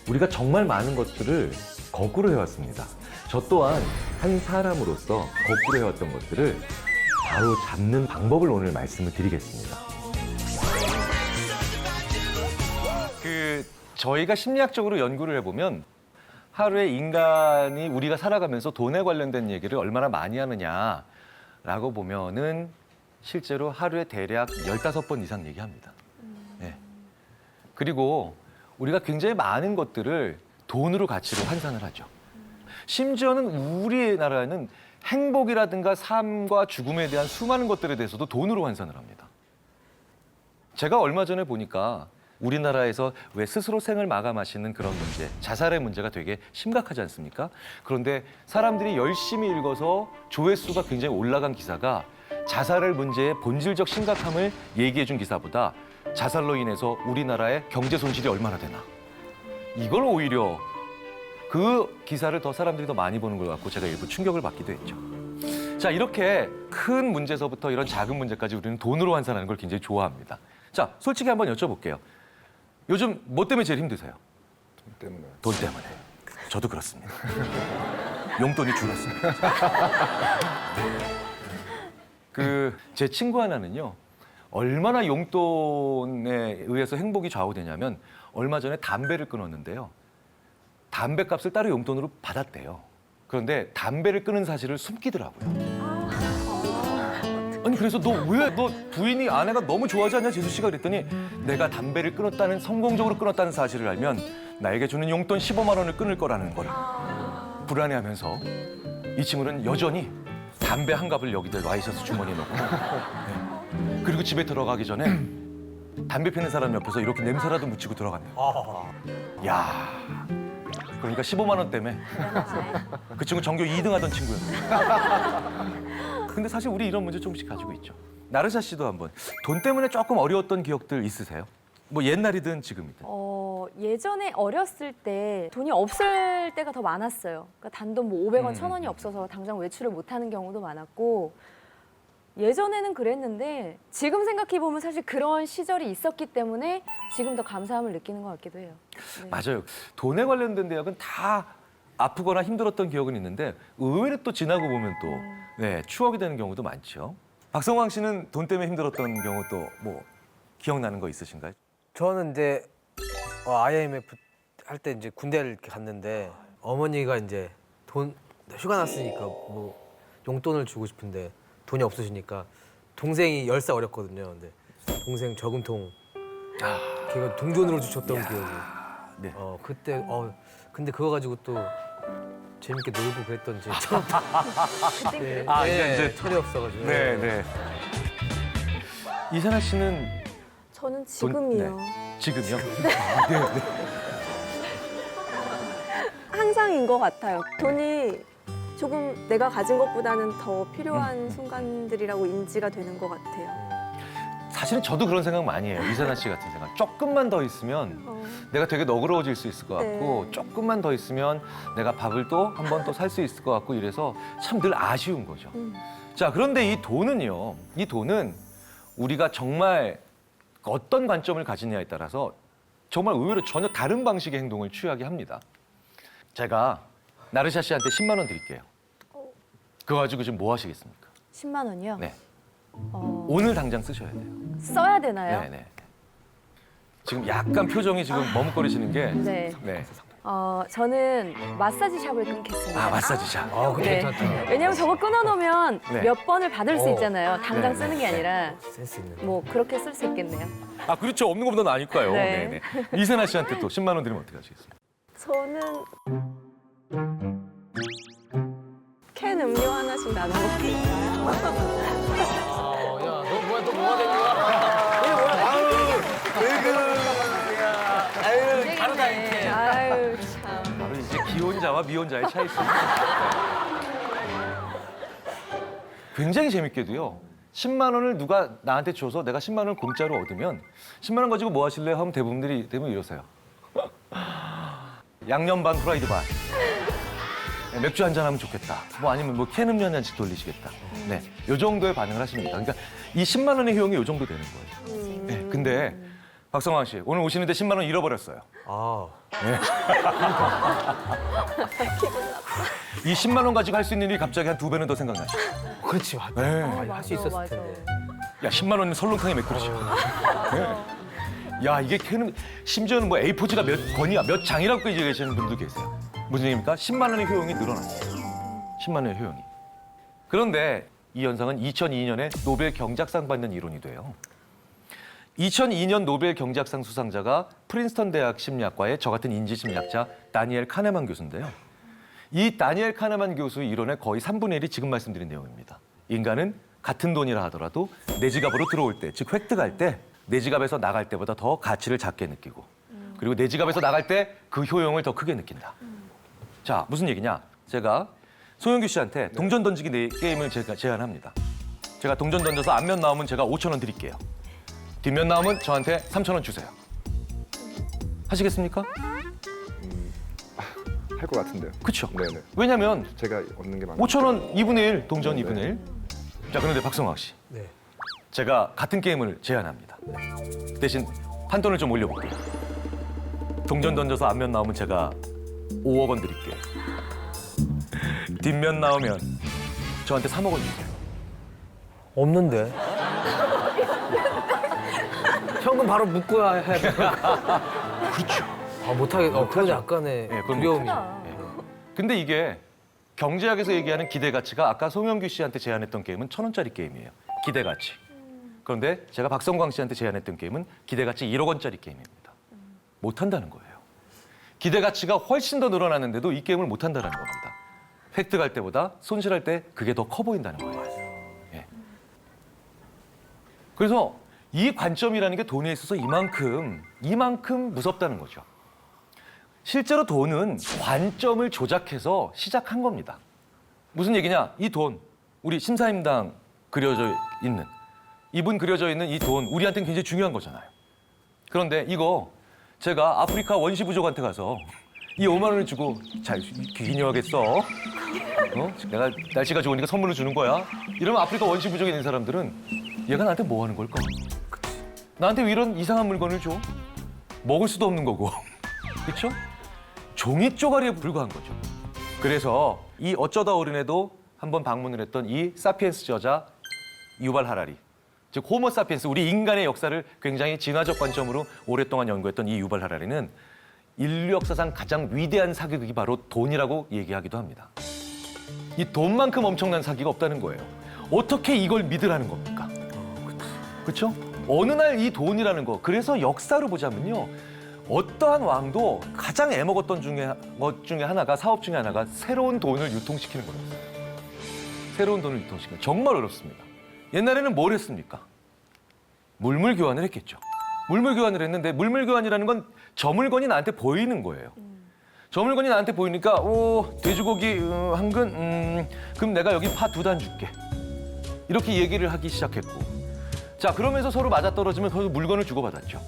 우리가 정말 많은 것들을 거꾸로 해왔습니다. 저 또한 한 사람으로서 거꾸로 해왔던 것들을 바로 잡는 방법을 오늘 말씀을 드리겠습니다. 저희가 심리학적으로 연구를 해보면 하루에 인간이 우리가 살아가면서 돈에 관련된 얘기를 얼마나 많이 하느냐라고 보면은 실제로 하루에 대략 15번 이상 얘기합니다. 네. 그리고 우리가 굉장히 많은 것들을 돈으로 가치로 환산을 하죠. 심지어는 우리나라는 행복이라든가 삶과 죽음에 대한 수많은 것들에 대해서도 돈으로 환산을 합니다. 제가 얼마 전에 보니까 우리나라에서 왜 스스로 생을 마감하시는 그런 문제, 자살의 문제가 되게 심각하지 않습니까? 그런데 사람들이 열심히 읽어서 조회수가 굉장히 올라간 기사가 자살의 문제의 본질적 심각함을 얘기해 준 기사보다 자살로 인해서 우리나라의 경제 손실이 얼마나 되나. 이걸 오히려 그 기사를 더 사람들이 더 많이 보는 걸 갖고 제가 일부 충격을 받기도 했죠. 자, 이렇게 큰 문제서부터 이런 작은 문제까지 우리는 돈으로 환산하는 걸 굉장히 좋아합니다. 자, 솔직히 한번 여쭤볼게요. 요즘 뭐 때문에 제일 힘드세요? 돈 때문에. 돈 때문에. 저도 그렇습니다. 용돈이 줄었습니다. 제 친구 하나는요, 얼마나 용돈에 의해서 행복이 좌우되냐면 얼마 전에 담배를 끊었는데요. 담배값을 따로 용돈으로 받았대요. 그런데 담배를 끊은 사실을 숨기더라고요. 아니 그래서 너 부인이 아내가 너무 좋아하지 않냐 재수 씨가 그랬더니 내가 담배를 끊었다는 성공적으로 끊었다는 사실을 알면 나에게 주는 용돈 15만 원을 끊을 거라는 걸 불안해하면서 이 친구는 여전히 담배 한 갑을 여기다 와이셔츠 주머니에 넣고 네. 그리고 집에 들어가기 전에 담배 피는 사람 옆에서 이렇게 냄새라도 묻히고 들어간대요. 야, 그러니까 15만 원 때문에 그 친구 전교 2등 하던 친구였는데. 근데 사실 우리 이런 문제 조금씩 가지고 있죠. 나르샤 씨도 한번 돈 때문에 조금 어려웠던 기억들 있으세요? 뭐 옛날이든 지금이든. 예전에 어렸을 때 돈이 없을 때가 더 많았어요. 그러니까 단돈 뭐 500원, 1000원이 없어서 당장 외출을 못하는 경우도 많았고 예전에는 그랬는데 지금 생각해보면 사실 그런 시절이 있었기 때문에 지금 더 감사함을 느끼는 것 같기도 해요. 네. 맞아요. 돈에 관련된 대학은 다 아프거나 힘들었던 기억은 있는데 의외로 또 지나고 보면 또 네, 추억이 되는 경우도 많죠. 박성광 씨는 돈 때문에 힘들었던 경우 또 뭐 기억나는 거 있으신가요? 저는 이제 IMF 할 때 이제 군대를 이렇게 갔는데 어머니가 이제 돈 휴가 났으니까 뭐 용돈을 주고 싶은데 돈이 없으시니까 동생이 10살 어렸거든요. 근데 동생 저금통 걔가 동전으로 주셨던 기억이. 네. 그때 근데 그거 가지고 또 재밌게 놀고 그랬던 제 그때 그랬어요. 이제 철이 없어가지고. 네, 네. 이선아 씨는 저는 지금이요. 지금이요? 항상인 것 같아요. 돈이 조금 내가 가진 것보다는 더 필요한 순간들이라고 인지가 되는 것 같아요. 사실은 저도 그런 생각 많이 해요. 이선아 씨 같은 생각. 조금만 더 있으면 내가 되게 너그러워질 수 있을 것 같고 네. 조금만 더 있으면 내가 밥을 또 한 번 또 살 수 있을 것 같고 이래서 참 늘 아쉬운 거죠. 자, 그런데 이 돈은 우리가 정말 어떤 관점을 가지냐에 따라서 정말 의외로 전혀 다른 방식의 행동을 취하게 합니다. 제가 나르샤 씨한테 10만 원 드릴게요. 그거 가지고 지금 뭐 하시겠습니까? 10만 원이요? 네. 오늘 당장 쓰셔야 돼요. 써야 되나요? 네네. 지금 약간 표정이 지금 머뭇거리시는 게. 네. 네. 저는 마사지 샵을 끊겠습니다. 마사지샵. 그거 네. 괜찮다. 왜냐면 저거 끊어놓으면 네. 몇 번을 받을 수 있잖아요. 당장 네, 쓰는 게 아니라 센스 있는. 뭐 그렇게 쓸 수 있겠네요. 그렇죠. 없는 것보다 나으니까요. 네. 네네. 이세나 씨한테 또 10만 원 드리면 어떻게 하시겠습니까? 저는 캔 음료 하나씩 나눠 먹을까요? 너 뭐가 된 거야? 다르다 이렇게. 아유 참. 바로 이제 기혼자와 미혼자의 차이 있습니다. 굉장히 재밌게도요. 10만 원을 누가 나한테 줘서 내가 10만 원을 공짜로 얻으면 10만 원 가지고 뭐 하실래요? 하면 대부분 이러세요. 양념 반 프라이드 반. 네, 맥주 한잔 하면 좋겠다. 뭐 아니면 뭐 캔 음료 한 잔씩 돌리시겠다. 네, 요 정도의 반응을 하십니다. 그러니까 이 10만 원의 효용이 요 정도 되는 거예요. 네, 근데 박성광 씨, 오늘 오시는데 10만 원 잃어버렸어요. 아, 이 10만 원 가지고 할 수 있는 일이 갑자기 한 2배는 더 생각나죠. 그렇지 맞다. 네. 할 수 있었을 텐데. 야, 10만 원은 설렁탕에 몇 그릇이야. 네. 야, 이게 캐는 심지어는 뭐 A4지가 몇 권이야, 몇 장이라고 얘기하시는 분도 계세요. 무슨 얘기입니까? 10만 원의 효용이 늘어났어요. 10만 원의 효용이. 그런데 이 현상은 2002년에 노벨 경제학상 받는 이론이 돼요. 2002년 노벨 경제학상 수상자가 프린스턴 대학 심리학과의 저 같은 인지심리학자 다니엘 카네만 교수인데요. 이 다니엘 카네만 교수의 이론의 거의 3분의 1이 지금 말씀드린 내용입니다. 인간은 같은 돈이라 하더라도 내 지갑으로 들어올 때, 즉 획득할 때 내 지갑에서 나갈 때보다 더 가치를 작게 느끼고 그리고 내 지갑에서 나갈 때 그 효용을 더 크게 느낀다. 자, 무슨 얘기냐? 제가 송영규 씨한테 동전 던지기 게임을 제가 제안합니다. 제가 동전 던져서 앞면 나오면 제가 5,000원 드릴게요. 뒷면 나오면 저한테 3,000원 주세요. 하시겠습니까? 할 것 같은데요. 그렇죠. 네네. 왜냐면 제가 얻는 게 많아요. 5,000원 2분의 1, 동전 네. 2분의 1. 자, 그런데 박성광 씨, 네. 제가 같은 게임을 제안합니다. 대신 판돈을 좀 올려볼게요. 동전 던져서 앞면 나오면 제가 5억 원 드릴게요. 뒷면 나오면 저한테 3억 원 주세요. 없는데. 현금 바로 묶어야 해야 돼. 그렇죠. 아, 못하겠. 그건 약간의 네, 그건 두려움이. 근데 이게 경제학에서 얘기하는 기대가치가 아까 송영규 씨한테 제안했던 게임은 1,000원짜리 게임이에요. 기대가치. 그런데 제가 박성광 씨한테 제안했던 게임은 기대가치 1억 원짜리 게임입니다. 못한다는 거예요. 기대가치가 훨씬 더 늘어났는데도 이 게임을 못한다는 겁니다. 획득할 때보다 손실할 때 그게 더 커 보인다는 거예요. 예. 그래서 이 관점이라는 게 돈에 있어서 이만큼 무섭다는 거죠. 실제로 돈은 관점을 조작해서 시작한 겁니다. 무슨 얘기냐? 이 돈, 우리 심사임당 그려져 있는, 이분 그려져 있는 이 돈, 우리한테는 굉장히 중요한 거잖아요. 그런데 이거 제가 아프리카 원시 부족한테 가서 이 5만 원을 주고 잘 기념하겠어. 내가 날씨가 좋으니까 선물로 주는 거야. 이러면 아프리카 원시 부족에 있는 사람들은 얘가 나한테 뭐 하는 걸까? 나한테 왜 이런 이상한 물건을 줘? 먹을 수도 없는 거고. 그렇죠? 종이 쪼가리에 불과한 거죠. 그래서 이 어쩌다 어린애도 한번 방문을 했던 이 사피엔스 저자 유발 하라리, 즉 호모 사피엔스, 우리 인간의 역사를 굉장히 진화적 관점으로 오랫동안 연구했던 이 유발 하라리는 인류 역사상 가장 위대한 사기극이 바로 돈이라고 얘기하기도 합니다. 이 돈만큼 엄청난 사기가 없다는 거예요. 어떻게 이걸 믿으라는 겁니까? 그렇죠? 어느 날 이 돈이라는 거, 그래서 역사를 보자면요, 어떠한 왕도 가장 애먹었던 것 중에 하나가, 사업 중에 하나가 새로운 돈을 유통시키는 거였어요. 새로운 돈을 유통시키는 거. 정말 어렵습니다. 옛날에는 뭘 했습니까? 물물 교환을 했겠죠. 물물 교환을 했는데 물물 교환이라는 건 저 물건이 나한테 보이는 거예요. 저 물건이 나한테 보이니까 돼지고기 한 근, 그럼 내가 여기 파 2단 줄게. 이렇게 얘기를 하기 시작했고, 자, 그러면서 서로 맞아떨어지면 서로 물건을 주고받았죠.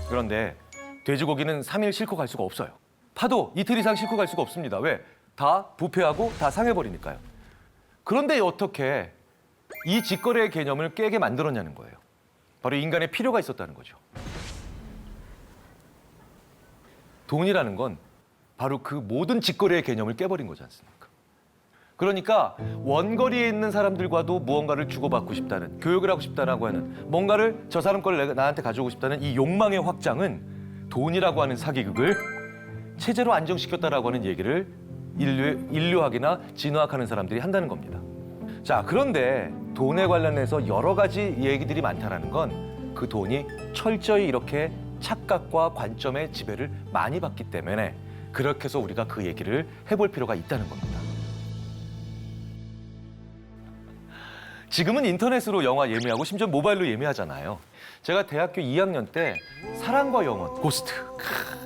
그런데 돼지고기는 3일 싣고 갈 수가 없어요. 파도 이틀 이상 싣고 갈 수가 없습니다. 왜? 다 부패하고 다 상해버리니까요. 그런데 어떻게 이 직거래의 개념을 깨게 만들었냐는 거예요. 바로 인간의 필요가 있었다는 거죠. 돈이라는 건 바로 그 모든 직거래의 개념을 깨버린 거지 않습니까? 그러니까 원거리에 있는 사람들과도 무언가를 주고받고 싶다는, 교육을 하고 싶다라고 하는, 뭔가를 저 사람 걸 나한테 가져오고 싶다는 이 욕망의 확장은 돈이라고 하는 사기극을 체제로 안정시켰다라고 하는 얘기를 인류학이나 진화학하는 사람들이 한다는 겁니다. 자, 그런데 돈에 관련해서 여러 가지 얘기들이 많다라는 건 그 돈이 철저히 이렇게 착각과 관점의 지배를 많이 받기 때문에 그렇게 해서 우리가 그 얘기를 해볼 필요가 있다는 겁니다. 지금은 인터넷으로 영화 예매하고 심지어 모바일로 예매하잖아요. 제가 대학교 2학년 때 사랑과 영원, 고스트,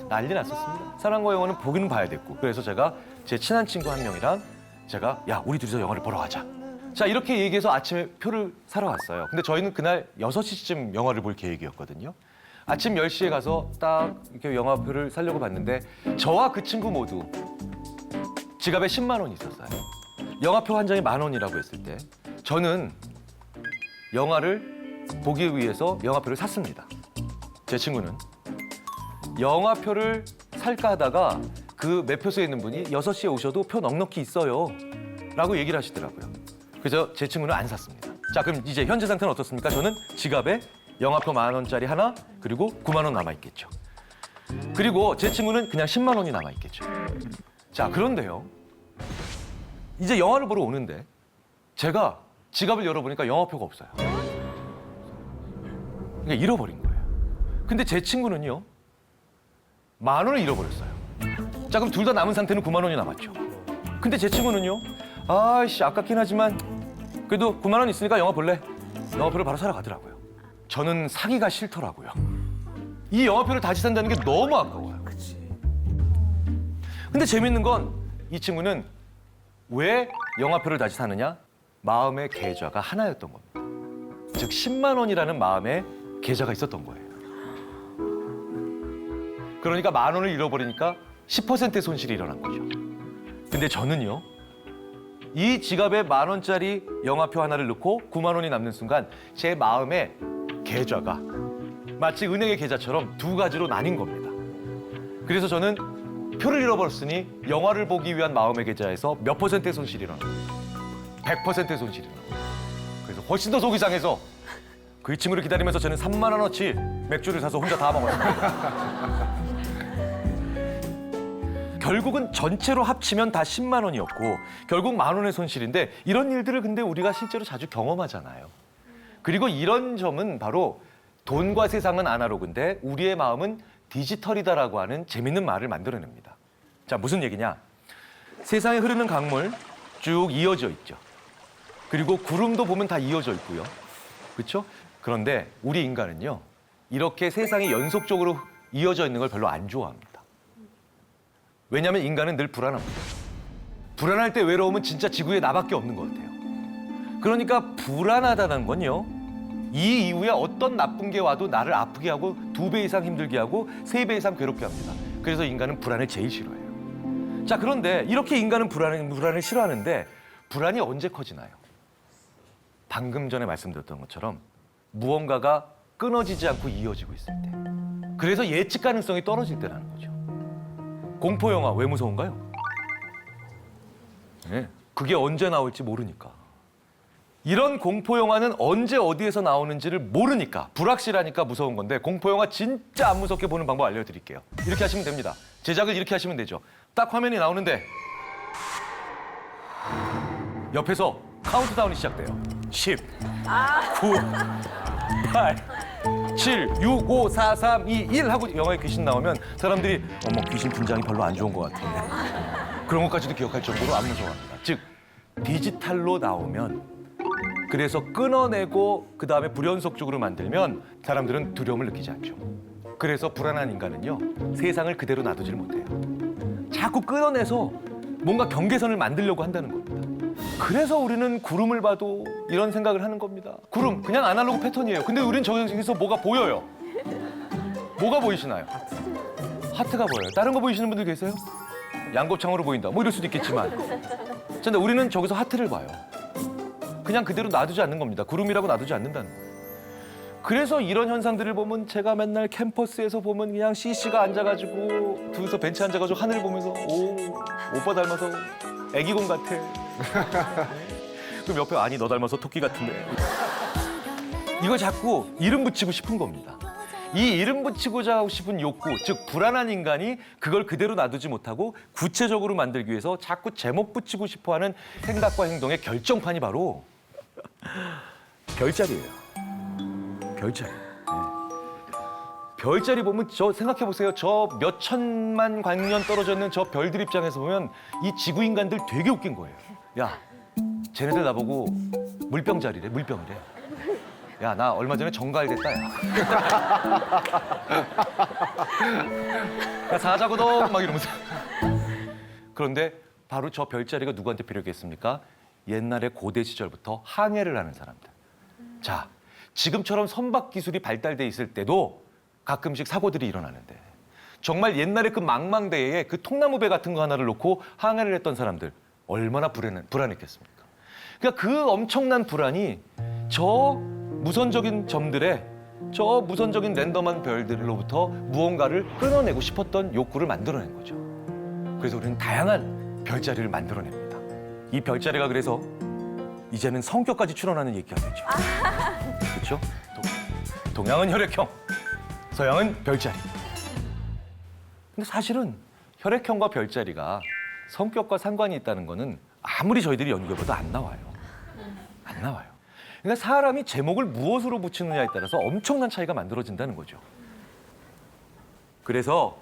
난리 났었습니다. 사랑과 영원은 보기는 봐야 됐고, 그래서 제가 제 친한 친구 한 명이랑 제가, 야, 우리 둘이서 영화를 보러 가자. 자, 이렇게 얘기해서 아침에 표를 사러 갔어요. 근데 저희는 그날 6시쯤 영화를 볼 계획이었거든요. 아침 10시에 가서 딱 이렇게 영화표를 사려고 봤는데 저와 그 친구 모두 지갑에 10만 원이 있었어요. 영화표 한 장이 10,000원이라고 했을 때 저는 영화를 보기 위해서 영화표를 샀습니다. 제 친구는 영화표를 살까 하다가 그 매표소에 있는 분이 6시에 오셔도 표 넉넉히 있어요 라고 얘기를 하시더라고요. 그래서 제 친구는 안 샀습니다. 자, 그럼 이제 현재 상태는 어떻습니까? 저는 지갑에 영화표 10,000원짜리 하나 그리고 9만 원 남아있겠죠. 그리고 제 친구는 그냥 10만 원이 남아있겠죠. 자, 그런데요. 이제 영화를 보러 오는데 제가 지갑을 열어보니까 영화표가 없어요. 그러니까 잃어버린 거예요. 근데 제 친구는요. 10,000원을 잃어버렸어요. 자, 그럼 둘 다 남은 상태는 9만 원이 남았죠. 근데 제 친구는요. 아이씨, 아깝긴 하지만 그래도 9만 원 있으니까 영화 볼래? 영화표를 바로 사러 가더라고요. 저는 사기가 싫더라고요. 이 영화표를 다시 산다는 게 너무 아까워요. 그치. 근데 재밌는 건 이 친구는 왜 영화표를 다시 사느냐? 마음의 계좌가 하나였던 겁니다. 즉 10만 원이라는 마음의 계좌가 있었던 거예요. 그러니까 10,000원을 잃어버리니까 10%의 손실이 일어난 거죠. 근데 저는요. 이 지갑에 10,000원짜리 영화표 하나를 넣고 9만 원이 남는 순간 제 마음의 계좌가 마치 은행의 계좌처럼 두 가지로 나뉜 겁니다. 그래서 저는 표를 잃어버렸으니 영화를 보기 위한 마음의 계좌에서 몇 %의 손실이 일어나요? 100%의 손실이 일어나요. 그래서 훨씬 더 속이 상해서 그 친구를 기다리면서 저는 3만 원어치 맥주를 사서 혼자 다 먹었습니다. 결국은 전체로 합치면 다 10만 원이었고 결국 10,000원의 손실인데 이런 일들을 근데 우리가 실제로 자주 경험하잖아요. 그리고 이런 점은 바로 돈과 세상은 아날로그인데 우리의 마음은 디지털이다라고 하는 재밌는 말을 만들어냅니다. 자, 무슨 얘기냐? 세상에 흐르는 강물 쭉 이어져 있죠. 그리고 구름도 보면 다 이어져 있고요. 그렇죠? 그런데 우리 인간은요. 이렇게 세상이 연속적으로 이어져 있는 걸 별로 안 좋아합니다. 왜냐하면 인간은 늘 불안합니다. 불안할 때 외로움은 진짜 지구에 나밖에 없는 것 같아요. 그러니까 불안하다는 건요. 이 이후에 어떤 나쁜 게 와도 나를 아프게 하고 2배 이상 힘들게 하고 3배 이상 괴롭게 합니다. 그래서 인간은 불안을 제일 싫어해요. 자, 그런데 이렇게 인간은 불안을 싫어하는데 불안이 언제 커지나요? 방금 전에 말씀드렸던 것처럼 무언가가 끊어지지 않고 이어지고 있을 때. 그래서 예측 가능성이 떨어질 때라는 거죠. 공포 영화 왜 무서운가요? 네, 그게 언제 나올지 모르니까. 이런 공포 영화는 언제 어디에서 나오는지를 모르니까 불확실하니까 무서운 건데 공포 영화 진짜 안 무섭게 보는 방법 알려드릴게요. 이렇게 하시면 됩니다. 제작을 이렇게 하시면 되죠. 딱 화면이 나오는데 옆에서 카운트다운이 시작돼요. 10, 9, 8, 7, 6, 5, 4, 3, 2, 1 하고 영화에 귀신 나오면 사람들이 어머 귀신 분장이 별로 안 좋은 것 같아. 그런 것까지도 기억할 정도로 안 무서워합니다. 즉 디지털로 나오면 그래서 끊어내고 그다음에 불연속적으로 만들면 사람들은 두려움을 느끼지 않죠. 그래서 불안한 인간은요. 세상을 그대로 놔두질 못해요. 자꾸 끊어내서 뭔가 경계선을 만들려고 한다는 겁니다. 그래서 우리는 구름을 봐도 이런 생각을 하는 겁니다. 구름, 그냥 아날로그 패턴이에요. 근데 우리는 저기서 뭐가 보여요. 뭐가 보이시나요? 하트가 보여요. 다른 거 보이시는 분들 계세요? 양곱창으로 보인다. 뭐 이럴 수도 있겠지만. 근데 우리는 저기서 하트를 봐요. 그냥 그대로 놔두지 않는 겁니다. 구름이라고 놔두지 않는다는 거예요. 그래서 이런 현상들을 보면 제가 맨날 캠퍼스에서 보면 그냥 CC가 앉아가지고 둘이서 벤치 앉아가지고 하늘 보면서 오, 오빠 닮아서 애기곰 같아. 그럼 옆에 아니 너 닮아서 토끼 같은데. 이걸 자꾸 이름 붙이고 싶은 겁니다. 이 이름 붙이고자 하고 싶은 욕구, 즉 불안한 인간이 그걸 그대로 놔두지 못하고 구체적으로 만들기 위해서 자꾸 제목 붙이고 싶어하는 생각과 행동의 결정판이 바로 별자리예요. 별자리. 네. 별자리 보면 저 생각해 보세요. 저 몇 천만 광년 떨어져 있는 저 별들 입장에서 보면 이 지구 인간들 되게 웃긴 거예요. 야, 쟤네들 나보고 물병자리래, 물병이래. 야, 나 얼마 전에 정갈됐다, 야. 야, 사자거든, 막 이러면서. 그런데 바로 저 별자리가 누구한테 필요했겠습니까? 옛날에 고대 시절부터 항해를 하는 사람들. 자, 지금처럼 선박 기술이 발달돼 있을 때도 가끔씩 사고들이 일어나는데 정말 옛날에 그 망망대해에 그 통나무배 같은 거 하나를 놓고 항해를 했던 사람들 얼마나 불안했겠습니까? 그러니까 그 엄청난 불안이 저 무선적인 점들에 저 무선적인 랜덤한 별들로부터 무언가를 끊어내고 싶었던 욕구를 만들어낸 거죠. 그래서 우리는 다양한 별자리를 만들어냅니다. 이 별자리가 그래서 이제는 성격까지 출현하는 얘기가 되죠. 그렇죠? 동양은 혈액형, 서양은 별자리. 근데 사실은 혈액형과 별자리가 성격과 상관이 있다는 거는 아무리 저희들이 연구해봐도 안 나와요. 안 나와요. 그러니까 사람이 제목을 무엇으로 붙이느냐에 따라서 엄청난 차이가 만들어진다는 거죠. 그래서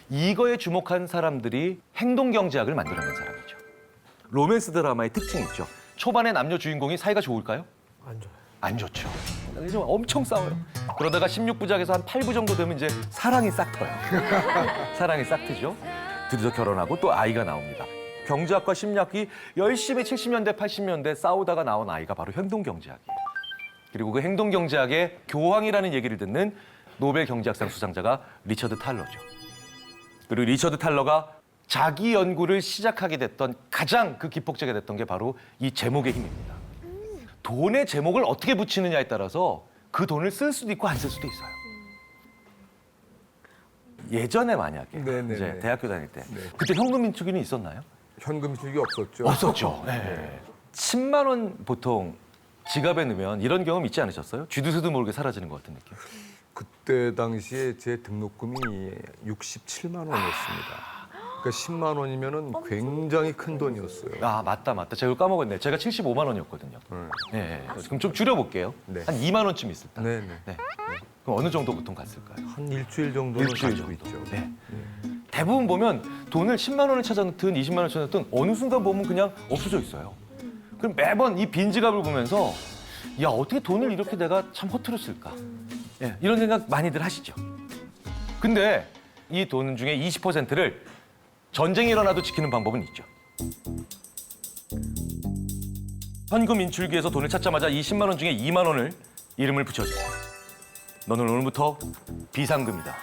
이거에 주목한 사람들이 행동경제학을 만들어낸 사람이죠. 로맨스 드라마의 특징이 있죠. 초반에 남녀 주인공이 사이가 좋을까요? 안 좋아요. 안 좋죠. 그래서 엄청 싸워요. 그러다가 16부작에서 한 8부 정도 되면 이제 사랑이 싹 터요. 사랑이 싹 트죠. 드디어 결혼하고 또 아이가 나옵니다. 경제학과 심리학이 열심히 70년대, 80년대 싸우다가 나온 아이가 바로 행동경제학이에요. 그리고 그 행동경제학의 교황이라는 얘기를 듣는 노벨 경제학상 수상자가 리처드 탈러죠. 그리고 리처드 탈러가 자기 연구를 시작하게 됐던 가장 그 기폭제가 됐던 게 바로 이 제목의 힘입니다. 돈의 제목을 어떻게 붙이느냐에 따라서 그 돈을 쓸 수도 있고 안 쓸 수도 있어요. 예전에 만약에 네네네. 이제 대학교 다닐 때 네. 그때 현금 인출기는 있었나요? 현금 수익이 없었죠. 없었죠. 네. 10만 원 보통 지갑에 넣으면 이런 경험 있지 않으셨어요? 쥐두새도 모르게 사라지는 것 같은 느낌. 그때 당시에 제 등록금이 67만 원이었습니다. 그러니까 10만 원이면은 굉장히 큰 돈이었어요. 아 맞다. 제가 이거 까먹었네. 제가 75만 원이었거든요. 네. 그럼 좀 줄여볼게요. 네. 한 2만 원쯤 있을 때. 네네. 네. 그럼 어느 정도 보통 갔을까요? 한 일주일 정도는 일주일 가지고 정도. 있죠. 네. 대부분 보면 돈을 10만 원을 찾아놓든 20만 원을 찾아놓든 어느 순간 보면 그냥 없어져 있어요. 그럼 매번 이 빈 지갑을 보면서 야 어떻게 돈을 이렇게 내가 참 허투루 쓸까? 예, 이런 생각 많이들 하시죠. 근데 이 돈 중에 20%를 전쟁이 일어나도 지키는 방법은 있죠. 현금 인출기에서 돈을 찾자마자 이 10만 원 중에 2만 원을 이름을 붙여주세요. 너는 오늘부터 비상금이다.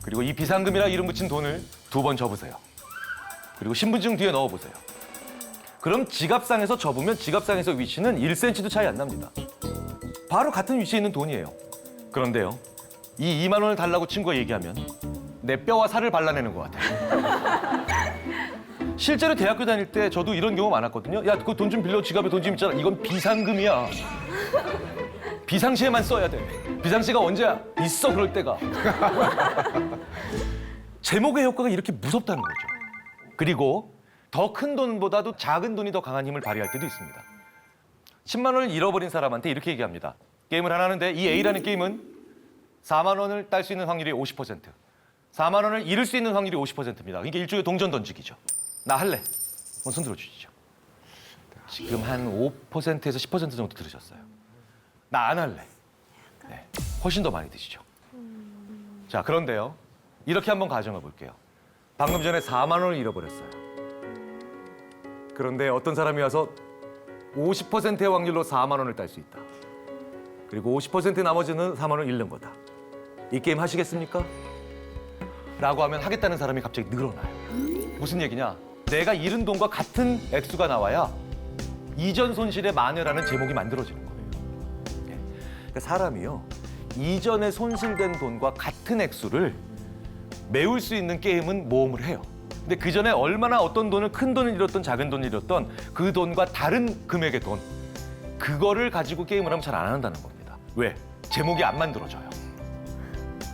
그리고 이 비상금이라 이름 붙인 돈을 2번 접으세요. 그리고 신분증 뒤에 넣어보세요. 그럼 지갑상에서 접으면 지갑상에서 위치는 1cm도 차이 안 납니다. 바로 같은 위치에 있는 돈이에요. 그런데요, 이 2만 원을 달라고 친구가 얘기하면 내 뼈와 살을 발라내는 것 같아요. 실제로 대학교 다닐 때 저도 이런 경우 많았거든요. 야, 그 돈 좀 빌려, 지갑에 돈 좀 있잖아. 이건 비상금이야. 비상시에만 써야 돼. 비상시가 언제야? 있어, 그럴 때가. 제목의 효과가 이렇게 무섭다는 거죠. 그리고 더 큰 돈보다도 작은 돈이 더 강한 힘을 발휘할 때도 있습니다. 10만 원을 잃어버린 사람한테 이렇게 얘기합니다. 게임을 하나 하는데 이 A라는 게임은 4만 원을 딸 수 있는 확률이 50%. 4만 원을 잃을 수 있는 확률이 50%입니다. 그러니까 일종의 동전 던지기죠. 나 할래. 손 들어주시죠. 지금 한 5%에서 10% 정도 들으셨어요. 나 안 할래. 네, 훨씬 더 많이 드시죠. 자, 그런데요. 이렇게 한번 가정해 볼게요. 방금 전에 4만 원을 잃어버렸어요. 그런데 어떤 사람이 와서 50%의 확률로 4만 원을 딸 수 있다. 그리고 50% 나머지는 4만 원을 잃는 거다. 이 게임 하시겠습니까? 라고 하면 하겠다는 사람이 갑자기 늘어나요. 무슨 얘기냐? 내가 잃은 돈과 같은 액수가 나와야 이전 손실의 만회라는 제목이 만들어지는 거예요. 그러니까 사람이요, 이전에 손실된 돈과 같은 액수를 메울 수 있는 게임은 모험을 해요. 근데 그 전에 얼마나 어떤 돈을 큰 돈을 잃었던 작은 돈을 잃었던 그 돈과 다른 금액의 돈, 그거를 가지고 게임을 하면 잘 안 한다는 겁니다. 왜? 제목이 안 만들어져요.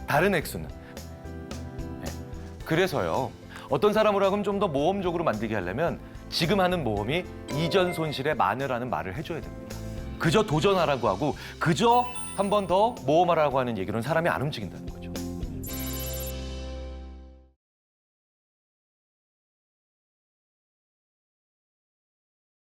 다른 액수는. 네. 그래서요, 어떤 사람으로 하여금 좀 더 모험적으로 만들게 하려면 지금 하는 모험이 이전 손실의 만회라는 말을 해줘야 됩니다. 그저 도전하라고 하고 그저 한 번 더 모험하라고 하는 얘기로는 사람이 안 움직인다는 거예요.